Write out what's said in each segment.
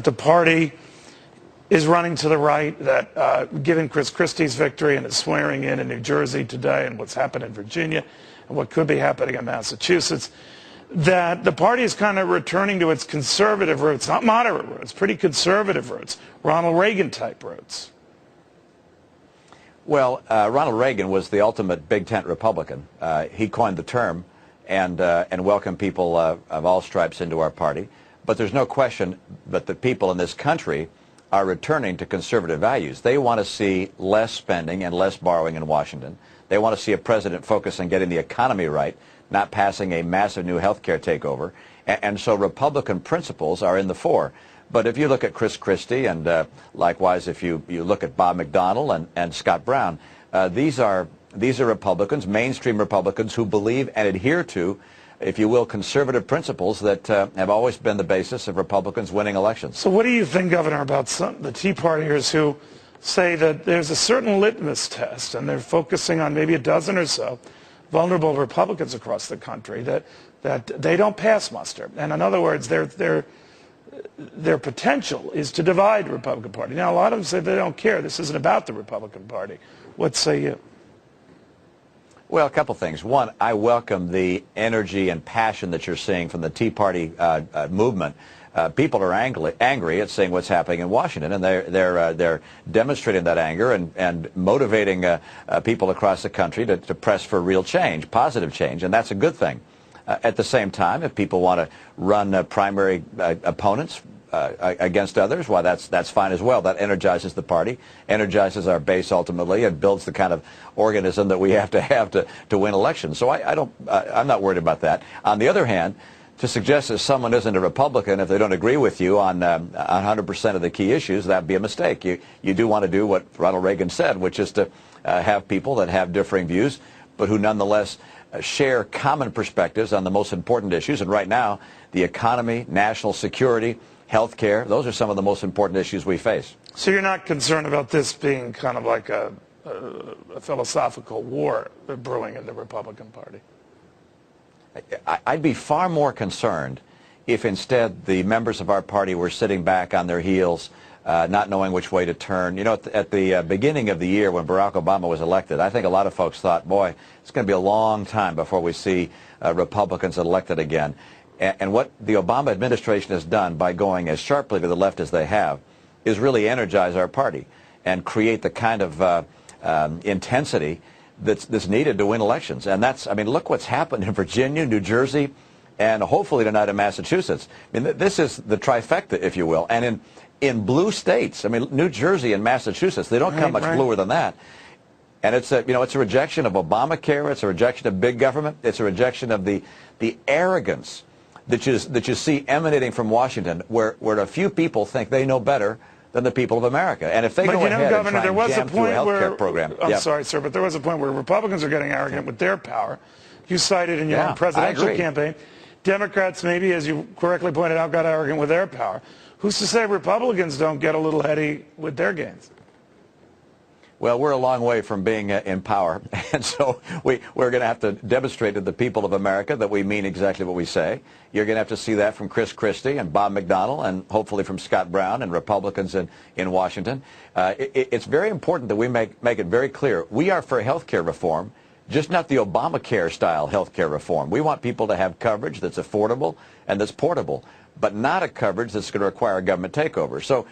The party is running to the right, that given Chris Christie's victory and his swearing in New Jersey today and what's happened in Virginia and what could be happening in Massachusetts, that the party is kind of returning to its conservative roots, not moderate roots, pretty conservative roots, Ronald Reagan type roots. Well, Ronald Reagan was the ultimate big tent Republican. He coined the term and welcomed people of all stripes into our party. But there's no question that the people in this country are returning to conservative values. They want to see less spending and less borrowing in Washington. They want to see a president focus on getting the economy right, not passing a massive new health care takeover. And so Republican principles are in the fore. But if you look at Chris Christie and likewise if you look at Bob McDonnell and Scott Brown, these are Republicans, mainstream Republicans, who believe and adhere to, if you will, conservative principles that have always been the basis of Republicans winning elections. So what do you think, Governor, about the Tea Partiers who say that there's a certain litmus test, and they're focusing on maybe a dozen or so vulnerable Republicans across the country that they don't pass muster? And in other words, their potential is to divide the Republican Party. Now, a lot of them say they don't care. This isn't about the Republican Party. What say you? Well, a couple things. One, I welcome the energy and passion that you're seeing from the Tea Party movement. People are angry at seeing what's happening in Washington, and they're demonstrating that anger and motivating people across the country to press for real change, positive change, and that's a good thing. At the same time, if people want to run primary opponents against others, well, that's fine as well. That energizes the party, energizes our base ultimately, and builds the kind of organism that we have to win elections. So I'm not worried about that. On the other hand, to suggest that someone isn't a Republican if they don't agree with you on 100% of the key issues, that'd be a mistake. You do want to do what Ronald Reagan said, which is to have people that have differing views, but who nonetheless share common perspectives on the most important issues. And right now, the economy, national security, health care, those are some of the most important issues we face. So you're not concerned about this being kind of like a philosophical war brewing in the Republican Party? I'd be far more concerned if instead the members of our party were sitting back on their heels, not knowing which way to turn. You know, at the beginning of the year when Barack Obama was elected, I think a lot of folks thought, boy, it's going to be a long time before we see Republicans elected again. And what the Obama administration has done by going as sharply to the left as they have is really energize our party and create the kind of intensity that's needed to win elections. And that's, I mean, look what's happened in Virginia, New Jersey, and hopefully tonight in Massachusetts. I mean, this is the trifecta, if you will. And in blue states, I mean, New Jersey and Massachusetts, they don't come much bluer than that. And it's a, it's a rejection of Obamacare. It's a rejection of big government. It's a rejection of the arrogance that you see emanating from Washington, where a few people think they know better than the people of America. And if they go ahead and try and jam through a health care program. I'm sorry, sir, but there was a point where Republicans are getting arrogant with their power. You cited in your own presidential campaign. Democrats, maybe, as you correctly pointed out, got arrogant with their power. Who's to say Republicans don't get a little heady with their gains? Well, we're a long way from being in power, and so we're going to have to demonstrate to the people of America that we mean exactly what we say. You're going to have to see that from Chris Christie and Bob McDonnell, and hopefully from Scott Brown and Republicans in Washington. It's very important that we make it very clear. We are for health care reform, just not the Obamacare-style health care reform. We want people to have coverage that's affordable and that's portable, but not a coverage that's going to require a government takeover. So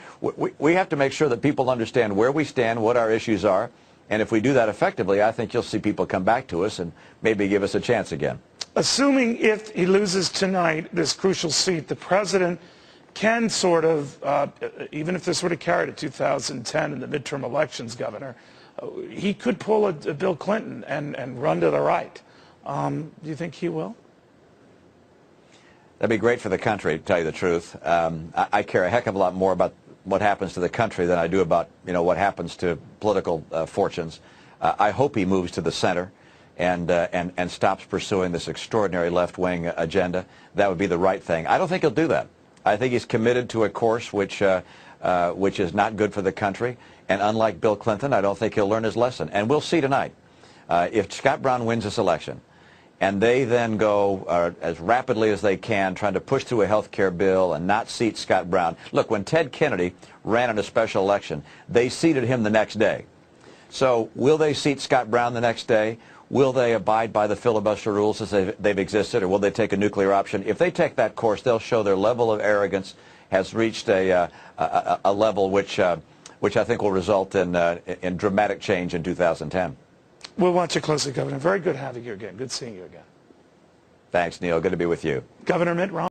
we have to make sure that people understand where we stand, what our issues are, and if we do that effectively, I think you'll see people come back to us and maybe give us a chance again. Assuming if he loses tonight this crucial seat, the president can sort of, even if this were to carry to 2010 in the midterm elections, Governor, he could pull a Bill Clinton and run to the right. Do you think he will? That'd be great for the country, to tell you the truth. I care a heck of a lot more about what happens to the country than I do about, what happens to political fortunes. I hope he moves to the center and stops pursuing this extraordinary left-wing agenda. That would be the right thing. I don't think he'll do that. I think he's committed to a course which is not good for the country. And unlike Bill Clinton, I don't think he'll learn his lesson. And we'll see tonight. If Scott Brown wins this election, and they then go as rapidly as they can trying to push through a health care bill and not seat Scott Brown. Look, when Ted Kennedy ran in a special election, they seated him the next day. So will they seat Scott Brown the next day? Will they abide by the filibuster rules as they've existed, or will they take a nuclear option? If they take that course, they'll show their level of arrogance has reached a level which I think will result in dramatic change in 2010. We'll watch it closely, Governor. Very good having you again. Good seeing you again. Thanks, Neil. Good to be with you. Governor Mitt Romney.